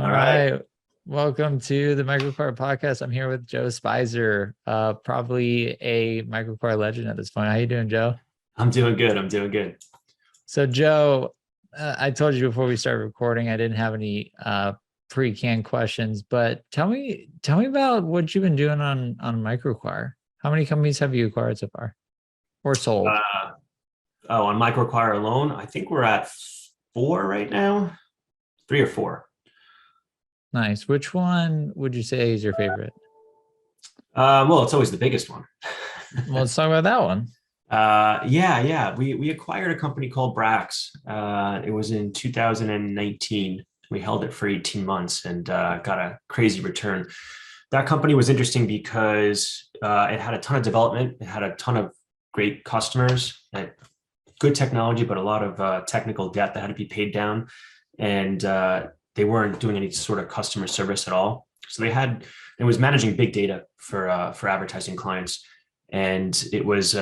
All right. Welcome to the Microcore podcast. I'm here with Joe Speiser, probably a Microcore legend at this point. How you doing, Joe? I'm doing good. I'm doing good. So, Joe, I told you before we started recording, I didn't have any pre-canned questions, but tell me about what you've been doing on Microcore. How many companies have you acquired so far, or sold? Uh, on MicroAcquire alone, I think we're at four right now, three or four. Nice. Which one would you say is your favorite? Well, it's always the biggest one. Well, let's talk about that one. Yeah. We acquired a company called Brax. It was in 2019. We held it for 18 months and got a crazy return. That company was interesting because it had a ton of development. It had a ton of great customers, and good technology, but a lot of technical debt that had to be paid down. And they weren't doing any sort of customer service at all. So it was managing big data for advertising clients, and it was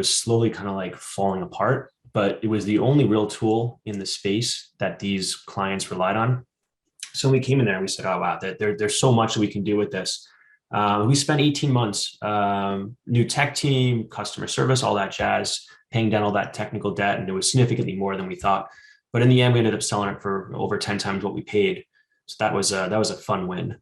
slowly kind of like falling apart. But it was the only real tool in the space that these clients relied on. So we came in there and we said, "Oh wow, there's so much that we can do with this." We spent 18 months, new tech team, customer service, all that jazz, paying down all that technical debt, and it was significantly more than we thought. But in the end, we ended up selling it for over 10 times what we paid. So that was a fun win,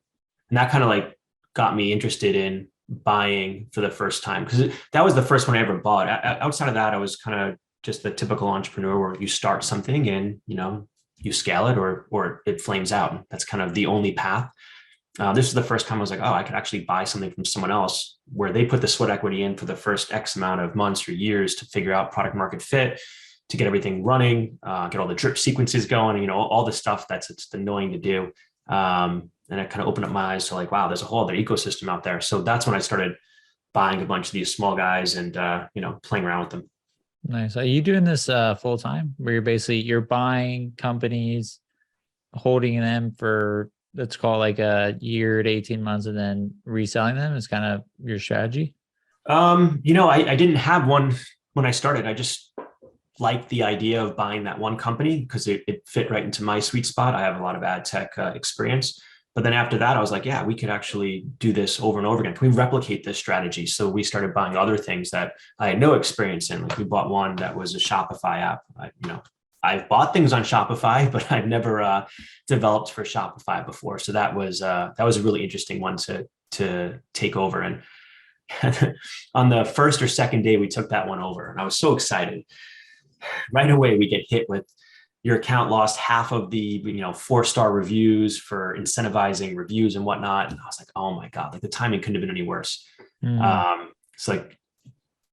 and that kind of like got me interested in buying for the first time, because that was the first one I ever bought. Outside of that, I was kind of just the typical entrepreneur where you start something and you scale it or it flames out. That's kind of the only path. This is the first time I was like, oh, I could actually buy something from someone else where they put the sweat equity in for the first X amount of months or years to figure out product market fit, to get everything running, get all the drip sequences going, all the stuff it's annoying to do. And it kind of opened up my eyes to like, wow, there's a whole other ecosystem out there. So that's when I started buying a bunch of these small guys and, playing around with them. Nice. Are you doing this full time where you're buying companies, holding them for, let's call it like a year to 18 months and then reselling them is kind of your strategy? I didn't have one when I started. I just liked the idea of buying that one company because it fit right into my sweet spot. I have a lot of ad tech experience. But then after that, I was like, yeah, we could actually do this over and over again. Can we replicate this strategy? So we started buying other things that I had no experience in. Like we bought one that was a Shopify app. I've bought things on Shopify, but I've never developed for Shopify before. So that was a really interesting one to take over. And on the first or second day, we took that one over, and I was so excited. Right away, we get hit with your account lost half of the 4-star reviews for incentivizing reviews and whatnot. And I was like, oh my God, like the timing couldn't have been any worse. It's like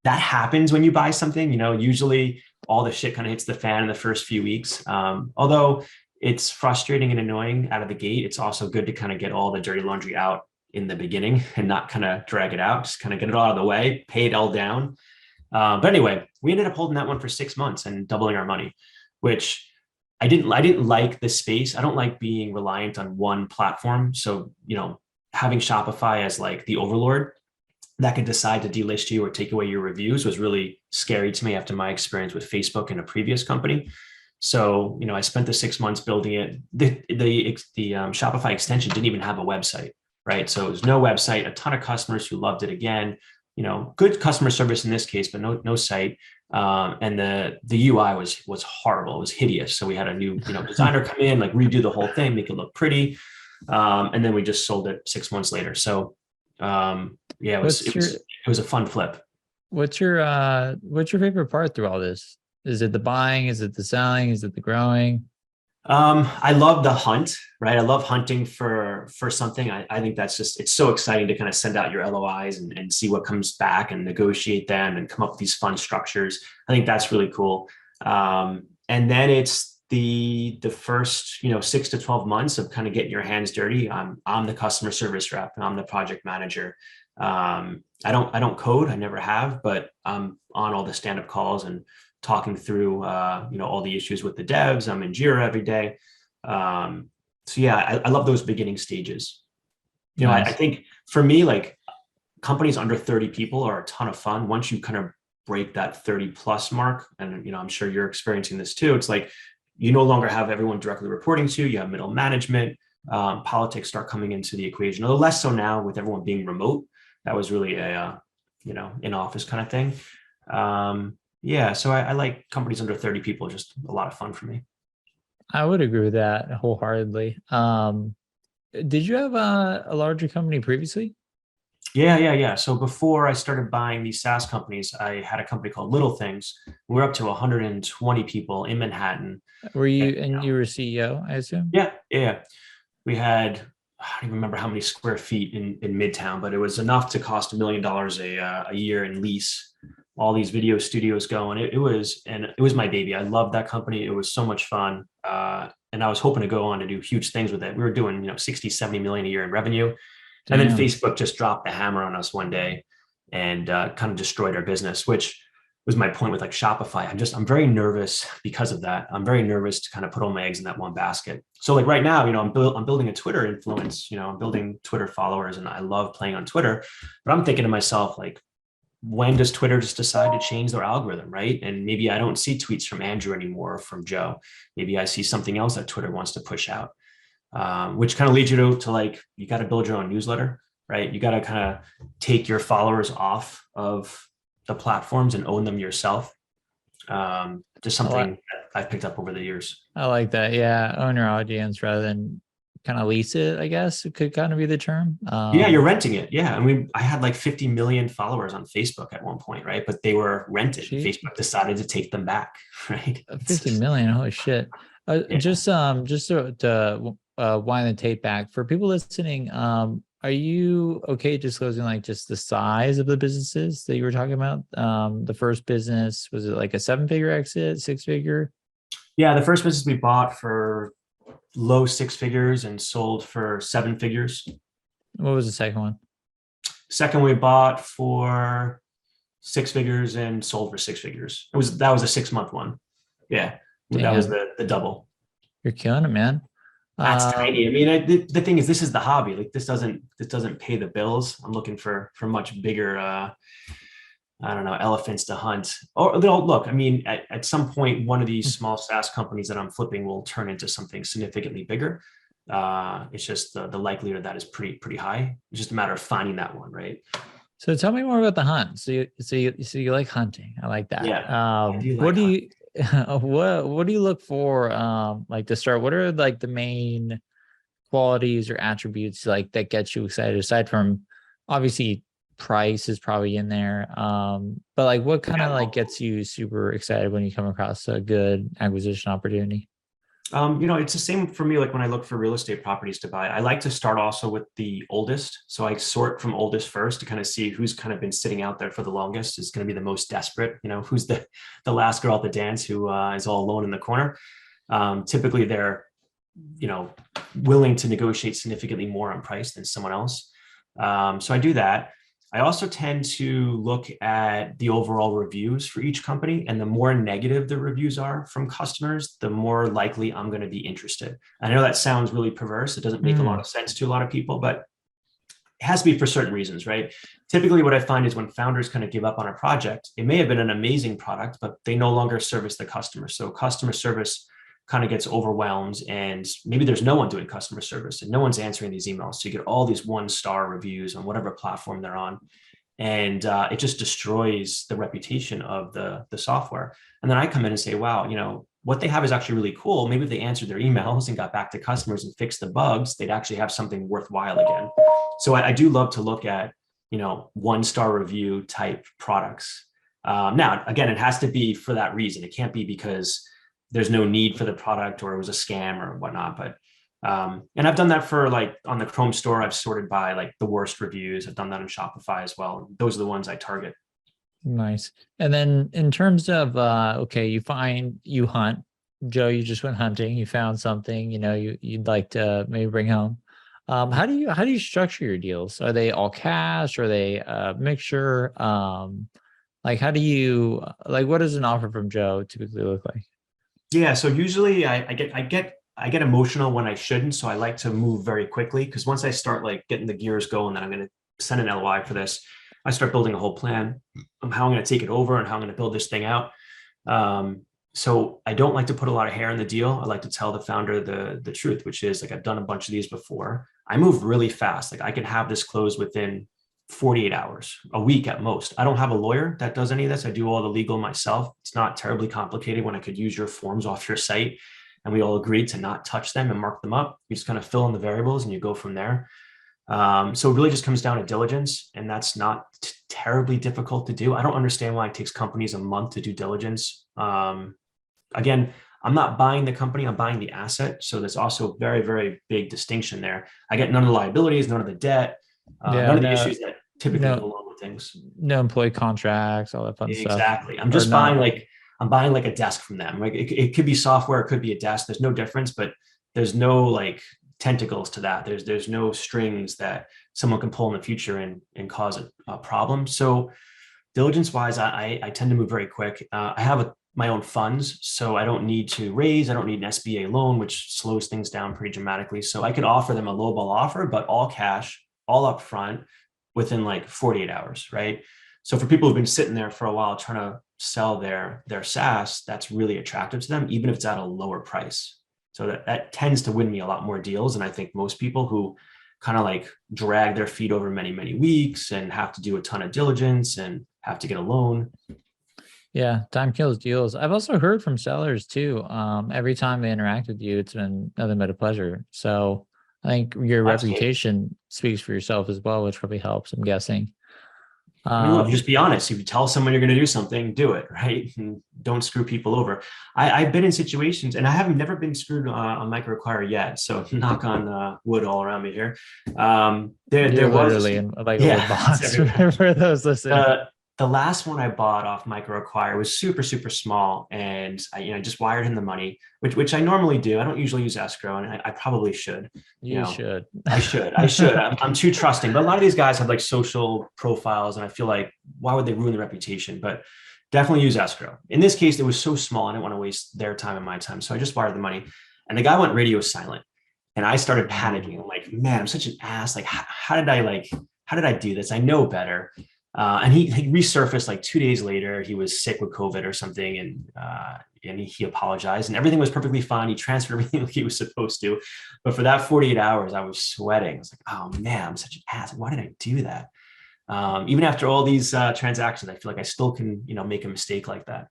that happens when you buy something, usually all the shit kind of hits the fan in the first few weeks. Although it's frustrating and annoying out of the gate, it's also good to kind of get all the dirty laundry out in the beginning and not kind of drag it out, just kind of get it all out of the way, pay it all down. But anyway, we ended up holding that one for 6 months and doubling our money, which I didn't like the space. I don't like being reliant on one platform. So, having Shopify as like the overlord that could decide to delist you or take away your reviews was really scary to me after my experience with Facebook in a previous company. So, I spent the 6 months building it. The Shopify extension didn't even have a website, right? So it was no website, a ton of customers who loved it again, good customer service in this case, but no site. And the UI was horrible. It was hideous. So we had a new, designer come in, like redo the whole thing, make it look pretty. And then we just sold it 6 months later. So, it was a fun flip. What's your favorite part through all this? Is it the buying? Is it the selling? Is it the growing? I love the hunt, right? I love hunting for something. I think it's so exciting to kind of send out your LOIs and see what comes back and negotiate them and come up with these fun structures. I think that's really cool. And then it's the first, 6 to 12 months of kind of getting your hands dirty. I'm the customer service rep and I'm the project manager. I don't code. I never have, but I'm on all the stand-up calls and talking through, all the issues with the devs. I'm in Jira every day. I love those beginning stages. Nice. I think for me, like companies under 30 people are a ton of fun. Once you kind of break that 30 plus mark, and, I'm sure you're experiencing this too. It's like, you no longer have everyone directly reporting to you. You have middle management. politics start coming into the equation. A little less so now with everyone being remote. That was really a in office kind of thing. Yeah, so I like companies under 30 people, just a lot of fun for me. I would agree with that wholeheartedly. Did you have a larger company previously? Yeah. So before I started buying these SaaS companies, I had a company called Little Things. We're up to 120 people in Manhattan. Were And, you, and you were CEO, I assume? yeah. We had, I don't even remember how many square feet in Midtown, but it was enough to cost $1 million a year in lease. All these video studios going. It was my baby. I loved that company. It was so much fun. And I was hoping to go on to do huge things with it. We were doing, 60, 70 million a year in revenue. And then Damn. Facebook just dropped the hammer on us one day and kind of destroyed our business, which was my point with like Shopify. I'm very nervous because of that. I'm very nervous to kind of put all my eggs in that one basket. So like right now, I'm building a Twitter influence, I'm building Twitter followers and I love playing on Twitter, but I'm thinking to myself, like, when does Twitter just decide to change their algorithm, right? And maybe I don't see tweets from Andrew anymore or from Joe. Maybe I see something else that Twitter wants to push out, which kind of leads you to like, you got to build your own newsletter, right? You got to kind of take your followers off of the platforms and own them yourself. Just something that I've picked up over the years. I like that. Yeah. Own your audience rather than kind of lease it, I guess it could kind of be the term. Yeah, you're renting it. Yeah. I mean, I had like 50 million followers on Facebook at one point, right? But they were rented. Facebook decided to take them back, right? 50 million. Holy shit. Yeah. Just to wind the tape back for people listening, are you okay disclosing like just the size of the businesses that you were talking about? The first business, was it like a 7-figure exit, 6-figure? Yeah, the first business we bought for low 6 figures and sold for 7 figures. What was the second one? Second, we bought for 6 figures and sold for 6 figures. That was a 6-month one. Yeah, Damn. That was the double. You're killing it, man. That's tiny. I mean, the thing is, this is the hobby. Like this doesn't pay the bills. I'm looking for much bigger, I don't know, elephants to hunt. Or look, I mean, at some point, one of these small SaaS companies that I'm flipping will turn into something significantly bigger. It's just the likelihood of that is pretty high. It's just a matter of finding that one, right? So tell me more about the hunt. So you like hunting. I like that. Yeah. I do like what do you what do you look for like to start? What are like the main qualities or attributes like that get you excited, aside from obviously price is probably in there, but like what kind of like gets you super excited when you come across a good acquisition opportunity? It's the same for me. Like when I look for real estate properties to buy, I like to start also with the oldest. So I sort from oldest first to kind of see who's kind of been sitting out there for the longest, is going to be the most desperate. Who's the last girl at the dance who is all alone in the corner. Typically they're, willing to negotiate significantly more on price than someone else. So I do that. I also tend to look at the overall reviews for each company, and the more negative the reviews are from customers, the more likely I'm going to be interested. I know that sounds really perverse. It doesn't make a lot of sense to a lot of people, but it has to be for certain reasons, right? Typically what I find is when founders kind of give up on a project, it may have been an amazing product, but they no longer service the customer. So customer service kind of gets overwhelmed, and maybe there's no one doing customer service and no one's answering these emails. So you get all these 1-star reviews on whatever platform they're on. And it just destroys the reputation of the software. And then I come in and say, wow, what they have is actually really cool. Maybe if they answered their emails and got back to customers and fixed the bugs, they'd actually have something worthwhile again. So I do love to look at, 1-star review type products. Now, again, it has to be for that reason. It can't be because there's no need for the product or it was a scam or whatnot. But and I've done that for like on the Chrome store. I've sorted by like the worst reviews. I've done that on Shopify as well. Those are the ones I target. Nice. And then in terms of okay, you hunt. Joe, you just went hunting, you found something, you'd like to maybe bring home. How do you structure your deals? Are they all cash? Are they a mixture? Like how do you what does an offer from Joe typically look like? Yeah, so usually I get emotional when I shouldn't. So I like to move very quickly, because once I start like getting the gears going, that I'm going to send an LOI for this, I start building a whole plan of how I'm going to take it over and how I'm going to build this thing out. So I don't like to put a lot of hair in the deal. I like to tell the founder the truth, which is like I've done a bunch of these before. I move really fast. Like I can have this closed within 48 hours, a week at most. I don't have a lawyer that does any of this. I do all the legal myself. It's not terribly complicated when I could use your forms off your site and we all agreed to not touch them and mark them up. You just kind of fill in the variables and you go from there. So it really just comes down to diligence, and that's not terribly difficult to do. I don't understand why it takes companies a month to do diligence. Again, I'm not buying the company, I'm buying the asset. So there's also a very, very big distinction there. I get none of the liabilities, none of the debt, Yeah, none of the issues that typically go no, along with things. no employee contracts, all that fun stuff, Exactly. I'm or just not. I'm buying like a desk from them. Like it could be software, it could be a desk. There's no difference, but there's no like tentacles to that. There's no strings that someone can pull in the future and cause a problem. So diligence wise, I tend to move very quick. I have my own funds, so I don't need to raise. I don't need an SBA loan, which slows things down pretty dramatically. So I could offer them a lowball offer, but all cash, all upfront, within like 48 hours, right? So for people who've been sitting there for a while trying to sell their SaaS, that's really attractive to them, even if it's at a lower price. So that tends to win me a lot more deals. And I think most people who kind of like drag their feet over many, many weeks and have to do a ton of diligence and have to get a loan. Yeah, time kills deals. I've also heard from sellers too. Every time they interact with you, it's been nothing but a pleasure. So I think your reputation speaks for yourself as well, which probably helps, I'm guessing. I mean, look, just be honest. If you tell someone you're going to do something, do it, right? And don't screw people over. I've been in situations, and I have never been screwed on microacquire yet. So knock on wood all around me here. There You're was literally in like a wood yeah, box for those listening. the last one I bought off microacquire was super, super small. And I just wired him the money, which I normally do. I don't usually use escrow, and I probably should. You should. I should. I'm too trusting. But a lot of these guys have like social profiles, and I feel like why would they ruin the reputation? But definitely use escrow. In this case, it was so small, I didn't want to waste their time and my time. So I just wired the money. And the guy went radio silent. And I started panicking. I'm like, man, I'm such an ass. Like, how did I do this? I know better. And he resurfaced like 2 days later. He was sick with COVID or something, and he apologized, and everything was perfectly fine. He transferred everything like he was supposed to. But for that 48 hours, I was sweating. I was like, oh man, I'm such an ass. Why did I do that? Even after all these transactions, I feel like I still can, make a mistake like that.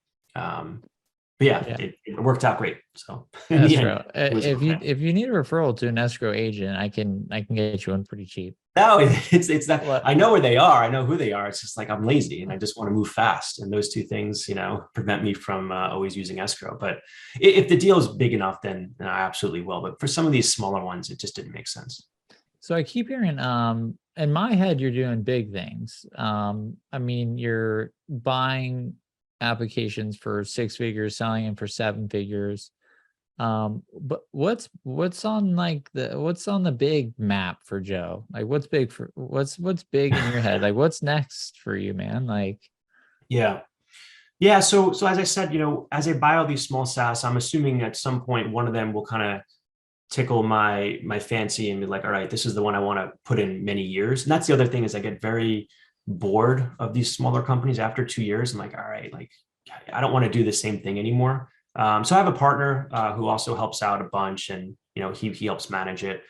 But yeah, it worked out great. So escrow. If you need a referral to an escrow agent, I can get you one pretty cheap. No, it's that I know where they are. I know who they are. It's just like I'm lazy and I just want to move fast. And those two things, prevent me from always using escrow. But if the deal is big enough, then I absolutely will. But for some of these smaller ones, it just didn't make sense. So I keep hearing, in my head, you're doing big things. I mean, you're buying applications for 6 figures, selling them for 7 figures. But what's on the big map for Joe? Like what's big in your head? Like what's next for you, man? Like, yeah. So as I said, as I buy all these small SaaS, I'm assuming at some point one of them will kind of tickle my fancy and be like, all right, this is the one I want to put in many years. And that's the other thing is I get very bored of these smaller companies after 2 years. I'm like, all right, like I don't want to do the same thing anymore. So I have a partner who also helps out a bunch, and he helps manage it.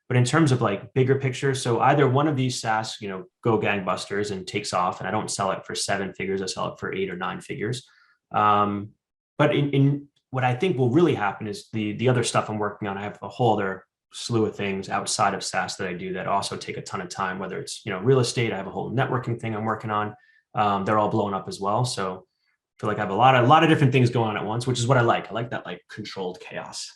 But in terms of like bigger picture, so either one of these SaaS, go gangbusters and takes off, and I don't sell it for 7 figures, I sell it for 8 or 9 figures. But in what I think will really happen is the other stuff I'm working on. I have a whole other slew of things outside of SaaS that I do that also take a ton of time, whether it's, real estate. I have a whole networking thing I'm working on. They're all blown up as well. So I feel like I have a lot of different things going on at once, which is what I like. I like that like controlled chaos,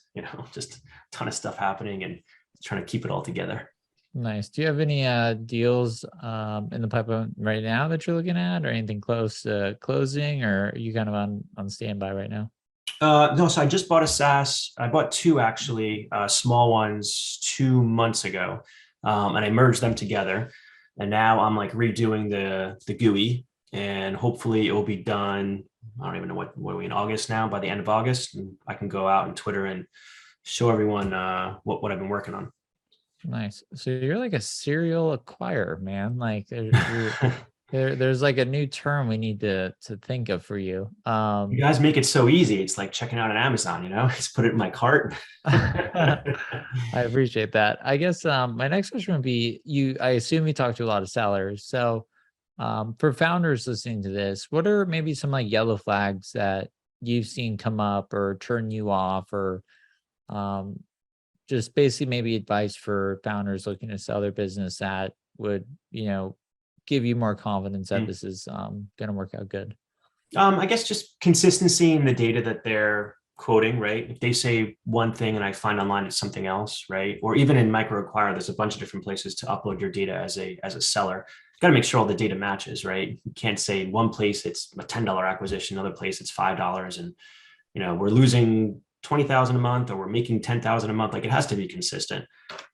just a ton of stuff happening and trying to keep it all together. Nice. Do you have any deals in the pipeline right now that you're looking at, or anything close to closing, or are you kind of on standby right now? No, so I just bought a SaaS. I bought 2 actually, small ones 2 months ago, and I merged them together. And now I'm like redoing the GUI, and hopefully it will be done. I don't even know what are we in August now. By the end of August, and I can go out on Twitter and show everyone what I've been working on. Nice. So you're like a serial acquirer, man. Like There's like a new term we need to think of for you. You guys make it so easy. It's like checking out on Amazon, just put it in my cart. I appreciate that. I guess my next question would be I assume you talk to a lot of sellers. So for founders listening to this, what are maybe some like yellow flags that you've seen come up or turn you off, or um, just basically maybe advice for founders looking to sell their business that would, give you more confidence that this is going to work out good? I guess just consistency in the data that they're quoting, right? If they say one thing and I find online it's something else, right? Or even in microacquire, there's a bunch of different places to upload your data as a seller. You got to make sure all the data matches, right? You can't say in one place it's a $10 acquisition, another place it's $5, and we're losing 20,000 a month or we're making 10,000 a month. Like, it has to be consistent.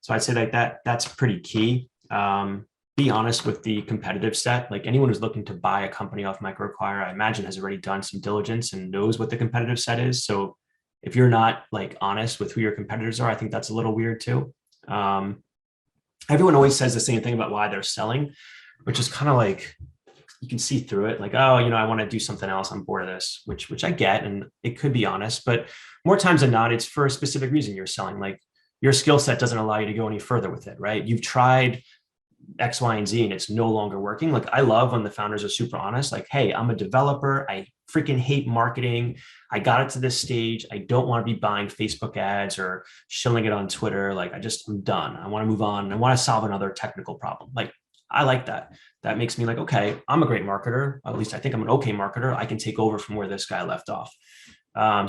So I'd say like that's pretty key. Be honest with the competitive set. Like, anyone who's looking to buy a company off microacquire, I imagine has already done some diligence and knows what the competitive set is. So if you're not like honest with who your competitors are, I think that's a little weird too. Everyone always says the same thing about why they're selling, which is kind of like, you can see through it, like, oh, I want to do something else, I'm bored of this, which I get, and it could be honest, but more times than not, it's for a specific reason you're selling. Like, your skill set doesn't allow you to go any further with it, right? You've tried X, Y, and Z, and it's no longer working. Like, I love when the founders are super honest, like, hey, I'm a developer, I freaking hate marketing, I got it to this stage, I don't want to be buying Facebook ads or shilling it on Twitter, like, I'm done, I want to move on, I want to solve another technical problem. Like, I like that. That makes me like, okay, I'm a great marketer. At least I think I'm an okay marketer. I can take over from where this guy left off.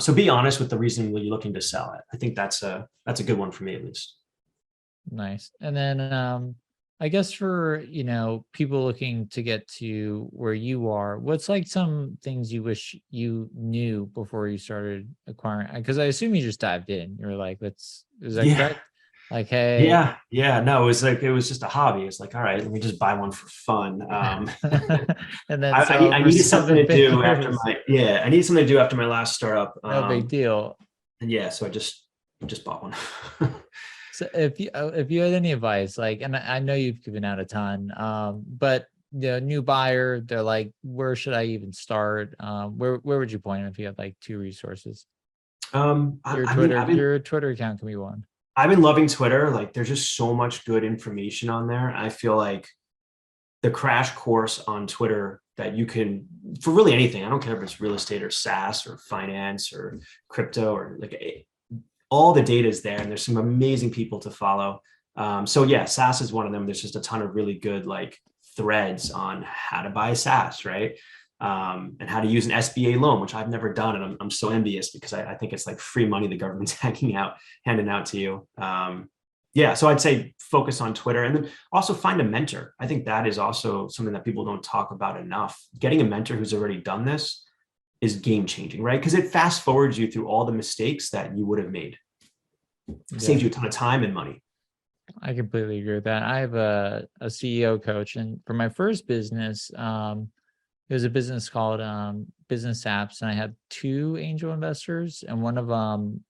So be honest with the reason you're looking to sell it. I think that's a good one for me, at least. Nice. And then I guess for, people looking to get to where you are, what's like some things you wish you knew before you started acquiring? Because I assume you just dived in. You were like, is that correct? Like, hey. Yeah. No, it was just a hobby. It's like, all right, let me just buy one for fun. And then I needed something to do after I needed something to do after my last startup. No big deal. And yeah, so I just bought one. So if you had any advice, like, and I know you've given out a ton, but the new buyer, they're like, where should I even start? Where would you point if you had like two resources? Your Twitter account can be one. I've been loving Twitter. Like, there's just so much good information on there. I feel like the crash course on Twitter that you can, for really anything, I don't care if it's real estate or SaaS or finance or crypto, or like, all the data is there, and there's some amazing people to follow. So yeah, SaaS is one of them. There's just a ton of really good like threads on how to buy SaaS, right? And how to use an SBA loan, which I've never done. And I'm so envious, because I think it's like free money the government's handing out to you. Yeah, so I'd say focus on Twitter, and then also find a mentor. I think that is also something that people don't talk about enough. Getting a mentor who's already done this is game changing, right? Because it fast forwards you through all the mistakes that you would have made. It saves you a ton of time and money. I completely agree with that. I have a CEO coach, and for my first business, it was a business called Business Apps, and I had two angel investors, and one of them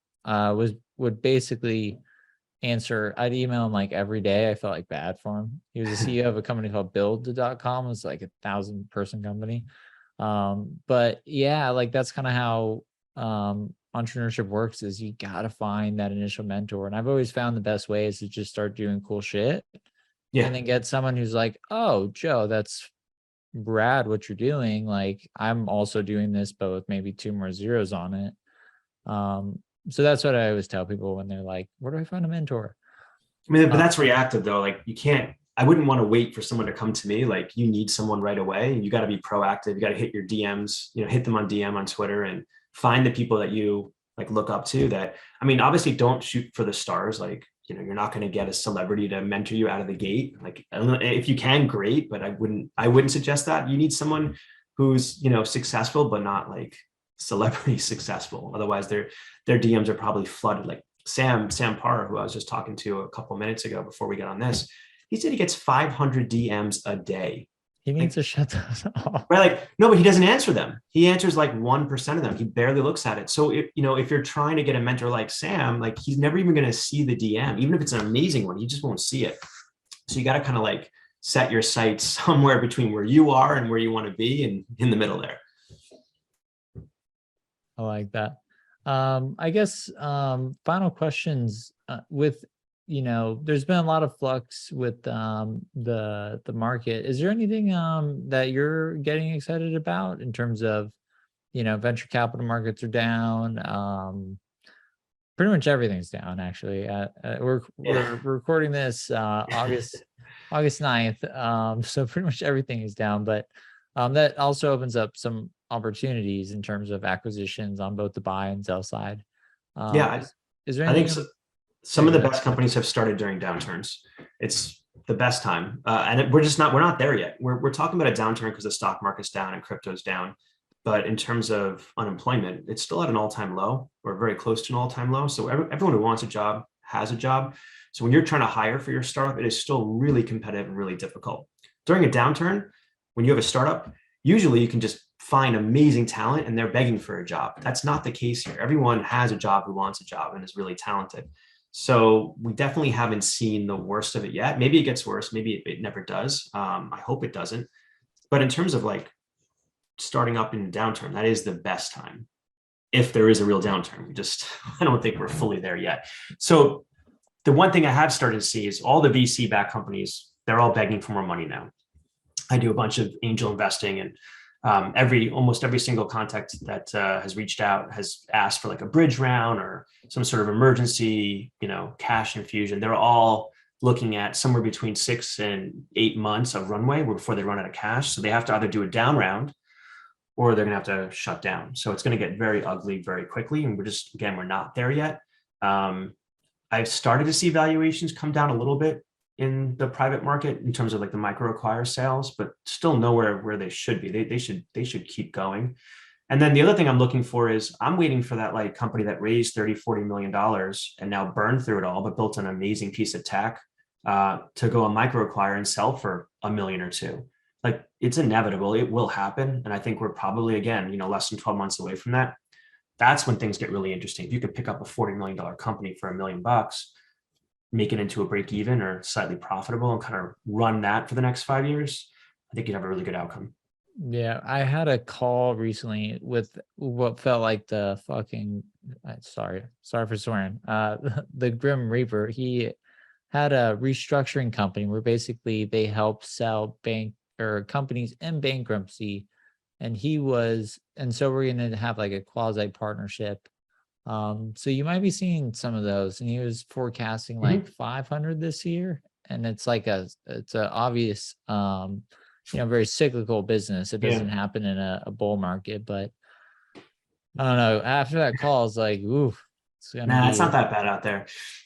would basically answer. I'd email him like every day. I felt like bad for him. He was the CEO of a company called Build.com. It was like 1,000-person company. But yeah, like, that's kind of how entrepreneurship works, is you got to find that initial mentor. And I've always found the best way is to just start doing cool shit. Yeah. And then get someone who's like, oh, Joe, that's rad what you're doing. Like, I'm also doing this, but with maybe 2 more zeros on it. So that's what I always tell people when they're like, where do I find a mentor? I mean, but that's reactive though. Like, I wouldn't want to wait for someone to come to me. Like, you need someone right away. You got to be proactive. You got to hit your DMs, hit them on DM on Twitter, and find the people that you like look up to. That, I mean, obviously don't shoot for the stars. Like, you're not going to get a celebrity to mentor you out of the gate. Like, I don't know, if you can, great, but I wouldn't suggest that. You need someone who's, successful, but not like celebrity successful. Otherwise their DMs are probably flooded. Like Sam Parr, who I was just talking to a couple minutes ago before we got on this, he said he gets 500 DMs a day. He needs to shut those off. Right? Like, no, but he doesn't answer them. He answers like 1% of them. He barely looks at it. So if you're trying to get a mentor like Sam, like, he's never even going to see the DM, even if it's an amazing one, he just won't see it. So you got to kind of like set your sights somewhere between where you are and where you want to be, and in the middle there. I like that. I guess final questions with, there's been a lot of flux with the market. Is there anything that you're getting excited about in terms of, venture capital markets are down? Pretty much everything's down, actually. We're recording this August 9th. So pretty much everything is down, but that also opens up some opportunities in terms of acquisitions on both the buy and sell side. Is there I think anything? some of the best companies have started during downturns. It's the best time. And we're not there yet. We're talking about a downturn because the stock market's down and crypto's down. But in terms of unemployment, it's still at an all-time low, or very close to an all-time low. So everyone who wants a job has a job. So when you're trying to hire for your startup, it is still really competitive and really difficult. During a downturn, when you have a startup, usually you can just find amazing talent and they're begging for a job. That's not the case here. Everyone has a job who wants a job and is really talented. So we definitely haven't seen the worst of it yet. Maybe it gets worse. Maybe it never does. I hope it doesn't. But in terms of like starting up in a downturn, that is the best time. If there is a real downturn, I don't think we're fully there yet. So the one thing I have started to see is all the VC backed companies, they're all begging for more money now. I do a bunch of angel investing, and almost every single contact that has reached out has asked for like a bridge round or some sort of emergency, cash infusion. They're all looking at somewhere between 6 and 8 months of runway before they run out of cash. So they have to either do a down round or they're going to have to shut down. So it's going to get very ugly very quickly. And we're not there yet. I've started to see valuations come down a little bit in the private market in terms of like the micro acquire sales, but still nowhere where they should be. They should keep going. And then the other thing I'm looking for is I'm waiting for that like company that raised $30-40 million and now burned through it all, but built an amazing piece of tech to go a micro acquire and sell for $1 million or $2 million. Like it's inevitable. It will happen. And I think we're probably, again, less than 12 months away from that. That's when things get really interesting. If you could pick up a $40 million company for $1 million, make it into a break even or slightly profitable and kind of run that for the next 5 years, I think you'd have a really good outcome. Yeah, I had a call recently with what felt like the fucking, sorry for swearing, the Grim Reaper. He had a restructuring company where basically they help sell bank or companies in bankruptcy. And so we're going to have like a quasi partnership. So you might be seeing some of those, and he was forecasting like 500 this year. And it's like it's a obvious, very cyclical business. It doesn't happen in a bull market, but I don't know. After that call, it's like, ooh, it's not that bad out there.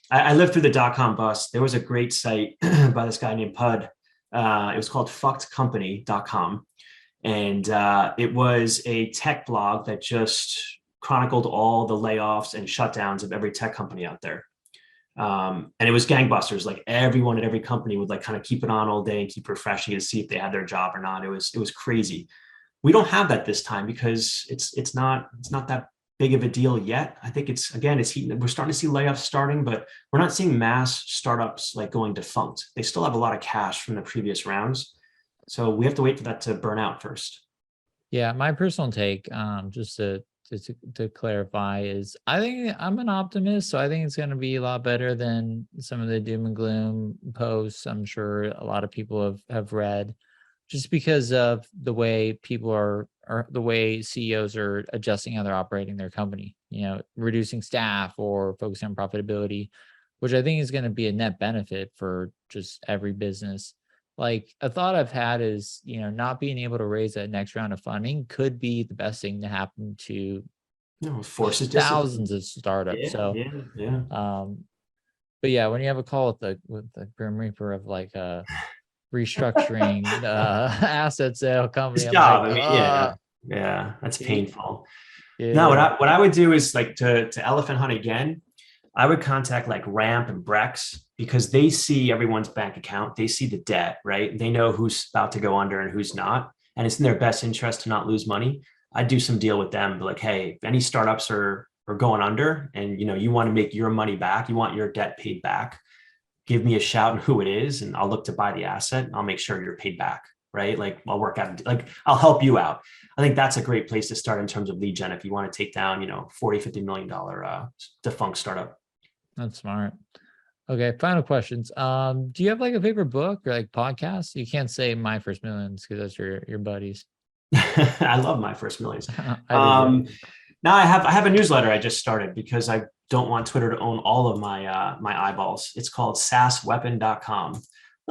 I lived through the dot-com bust. There was a great site by this guy named Pud. It was called fuckedcompany.com. And it was a tech blog that just chronicled all the layoffs and shutdowns of every tech company out there. And it was gangbusters. Like everyone at every company would like kind of keep it on all day and keep refreshing it to see if they had their job or not. It was crazy. We don't have that this time because it's not that big of a deal yet. I think it's heating. We're starting to see layoffs starting, but we're not seeing mass startups like going defunct. They still have a lot of cash from the previous rounds. So we have to wait for that to burn out first. Yeah, my personal take, just to clarify, is I think I'm an optimist, so I think it's going to be a lot better than some of the doom and gloom posts I'm sure a lot of people have read, just because of the way people are the way CEOs are adjusting how they're operating their company, reducing staff or focusing on profitability, which I think is going to be a net benefit for just every business. Like a thought I've had is, not being able to raise that next round of funding could be the best thing to happen to forces thousands of startups. Yeah. But yeah, when you have a call with the Grim Reaper of like a restructuring asset sale company, yeah, that's painful. Yeah. No, what I would do is like to elephant hunt again. I would contact like Ramp and Brex because they see everyone's bank account. They see the debt, right? They know who's about to go under and who's not. And it's in their best interest to not lose money. I'd do some deal with them. But like, hey, if any startups are going under and, you want to make your money back, you want your debt paid back, give me a shout and who it is, and I'll look to buy the asset. And I'll make sure you're paid back, right? Like I'll work out, like I'll help you out. I think that's a great place to start in terms of lead gen if you want to take down, 40, $50 million defunct startup. That's smart. Okay, final questions. Do you have like a favorite book or like podcast? You can't say My First Millions because that's your buddies. I love My First Millions. I do too. Now I have a newsletter I just started because I don't want Twitter to own all of my eyeballs. It's called SaaSweapon.com. A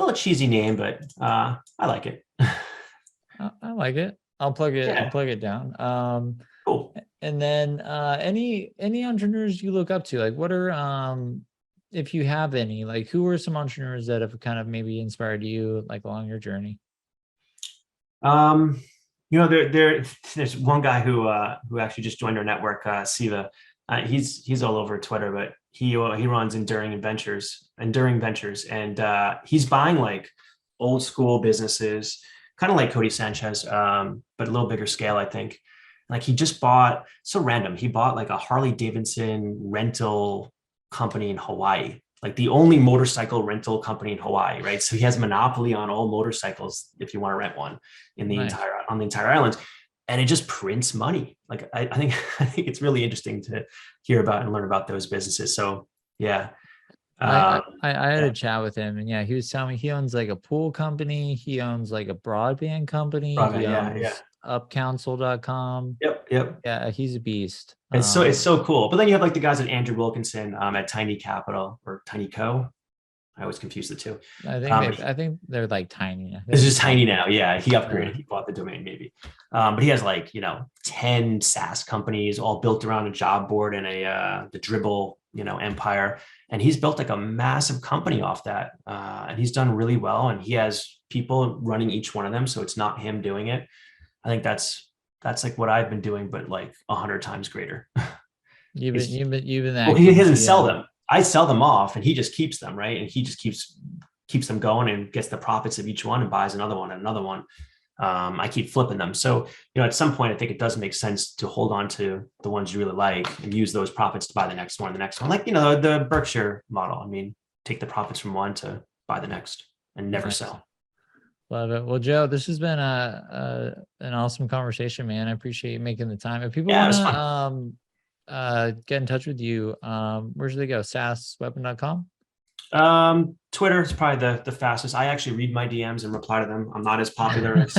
little cheesy name, but I like it. I like it. I'll plug it. Yeah. I'll plug it down. Cool. And then any entrepreneurs you look up to? Like, what are if you have any, like, who are some entrepreneurs that have kind of maybe inspired you like along your journey? There's one guy who actually just joined our network, Siva. He's all over Twitter, but he runs Enduring Ventures, and he's buying like old school businesses, kind of like Cody Sanchez, but a little bigger scale, I think. Like he just bought, so random, he bought like a Harley Davidson rental company in Hawaii, like the only motorcycle rental company in Hawaii, right? So he has a monopoly on all motorcycles if you want to rent one in the Nice. entire island. And it just prints money. Like I think it's really interesting to hear about and learn about those businesses. So yeah. I had a chat with him, and yeah, he was telling me he owns like a pool company, he owns like a broadband company, he owns upcouncil.com. Yep. Yeah, he's a beast. It's so cool. But then you have like the guys at Andrew Wilkinson at Tiny Capital or Tiny Co. I always confuse the two. I think they're like tiny. It's just tiny now. Yeah, he upgraded. He bought the domain maybe. But he has like 10 SaaS companies all built around a job board and the Dribble empire. And he's built like a massive company off that. And he's done really well. And he has people running each one of them, so it's not him doing it. I think that's like what I've been doing, but like 100 times greater. You've been that. Well, he doesn't sell them. I sell them off, and he just keeps them, right? And he just keeps them going and gets the profits of each one and buys another one and another one. I keep flipping them. So, at some point, I think it does make sense to hold on to the ones you really like and use those profits to buy the next one, like, the Berkshire model. I mean, take the profits from one to buy the next and never sell. Love it. Well, Joe, this has been an awesome conversation, man. I appreciate you making the time. If people want to get in touch with you, where should they go? SaaSweapon.com? Twitter is probably the fastest. I actually read my DMs and reply to them. I'm not as popular as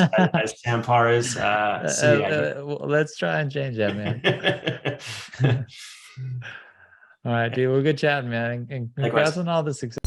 Tampar is. Well, let's try and change that, man. All right, dude. Well, good chatting, man. And congrats on all the success.